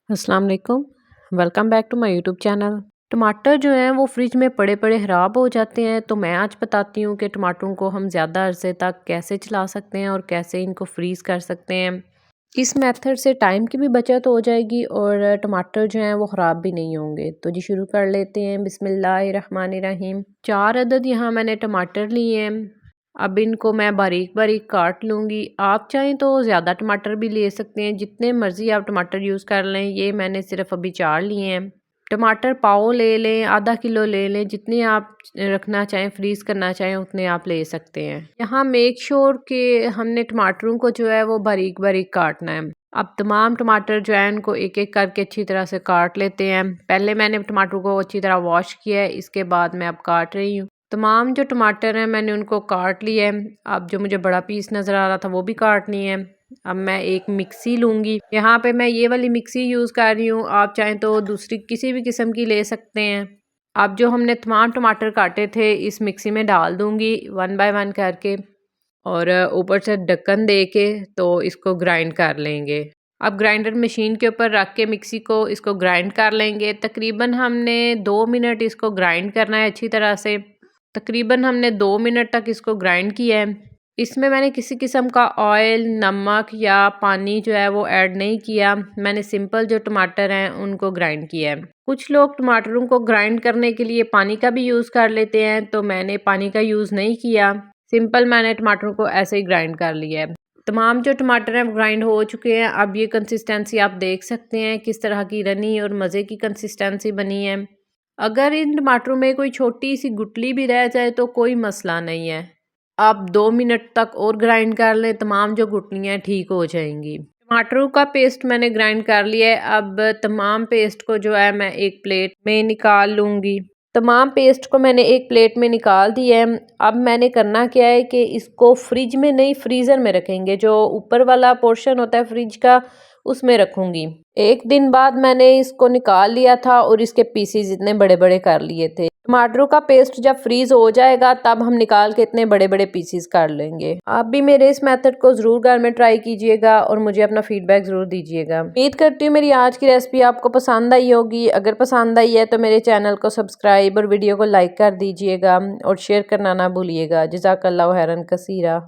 अस्सलाम वालेकुम। Welcome back to my YouTube channel. टमाटर जो हैं वो फ्रिज में पड़े पड़े ख़राब हो जाते हैं, तो मैं आज बताती हूँ कि टमाटरों को हम ज़्यादा अरसे तक कैसे चला सकते हैं और कैसे इनको फ्रीज़ कर सकते हैं। इस मेथड से टाइम की भी बचत हो जाएगी और टमाटर जो हैं वो ख़राब भी नहीं होंगे। तो जी शुरू कर लेते हैं। बिस्मिल्लाहिर्रहमानिर्रहीम। 4 अदद यहाँ मैंने टमाटर लिए हैं। अब इनको मैं बारीक बारीक काट लूँगी। आप चाहें तो ज़्यादा टमाटर भी ले सकते हैं, जितने मर्ज़ी आप टमाटर यूज़ कर लें। ये मैंने सिर्फ अभी 4 लिए हैं। टमाटर पाव ले लें, आधा किलो ले लें, जितने आप रखना चाहें, फ्रीज़ करना चाहें उतने आप ले सकते हैं। यहाँ मेक श्योर कि हमने टमाटरों को जो है वो बारीक बारीक काटना है। अब तमाम टमाटर जो है इनको एक एक करके अच्छी तरह से काट लेते हैं। पहले मैंने टमाटर को अच्छी तरह वॉश किया है, इसके बाद मैं अब काट रही हूँ। तमाम जो टमाटर हैं मैंने उनको काट लिया है। अब जो मुझे बड़ा पीस नज़र आ रहा था वो भी काटनी है। अब मैं एक मिक्सी लूँगी। यहाँ पे मैं ये वाली मिक्सी यूज़ कर रही हूँ, आप चाहें तो दूसरी किसी भी किस्म की ले सकते हैं। अब जो हमने तमाम टमाटर काटे थे इस मिक्सी में डाल दूँगी 1 बाय 1 करके, और ऊपर से ढक्कन दे के तो इसको ग्राइंड कर लेंगे। अब ग्राइंडर मशीन के ऊपर रख के मिक्सी को इसको ग्राइंड कर लेंगे। तकरीबन हमने 2 मिनट इसको ग्राइंड करना है अच्छी तरह से। तकरीबन हमने 2 मिनट तक इसको ग्राइंड किया है। इसमें मैंने किसी किस्म का ऑयल, नमक या पानी जो है वो ऐड नहीं किया। मैंने सिंपल जो टमाटर हैं उनको ग्राइंड किया है। कुछ लोग टमाटरों को ग्राइंड करने के लिए पानी का भी यूज़ कर लेते हैं, तो मैंने पानी का यूज़ नहीं किया। सिंपल मैंने टमाटरों को ऐसे ही ग्राइंड कर लिया है। तमाम जो टमाटर हैं ग्राइंड हो चुके हैं। अब ये कंसिस्टेंसी आप देख सकते हैं किस तरह की रनी और मज़े की कंसिस्टेंसी बनी है। अगर इन टमाटरों में कोई छोटी सी गुठली भी रह जाए तो कोई मसला नहीं है। आप 2 मिनट तक और ग्राइंड कर लें, तमाम जो गुठलियाँ ठीक हो जाएंगी। टमाटरों का पेस्ट मैंने ग्राइंड कर लिया है। अब तमाम पेस्ट को जो है मैं एक प्लेट में निकाल लूँगी। तमाम पेस्ट को मैंने एक प्लेट में निकाल दिया है। अब मैंने करना क्या है कि इसको फ्रिज में नहीं, फ्रीज़र में रखेंगे। जो ऊपर वाला पोर्शन होता है फ्रिज का उसमें रखूँगी। एक दिन बाद मैंने इसको निकाल लिया था और इसके पीसेस इतने बड़े बड़े कर लिए थे। टमाटरों का पेस्ट जब फ्रीज हो जाएगा तब हम निकाल के इतने बड़े बड़े पीसेस कर लेंगे। आप भी मेरे इस मेथड को ज़रूर घर में ट्राई कीजिएगा और मुझे अपना फीडबैक ज़रूर दीजिएगा। उम्मीद करती हूँ मेरी आज की रेसिपी आपको पसंद आई होगी। अगर पसंद आई है तो मेरे चैनल को सब्सक्राइब और वीडियो को लाइक कर दीजिएगा और शेयर करना ना भूलिएगा। जज़ाकल्लाहु खैरन कसीरा।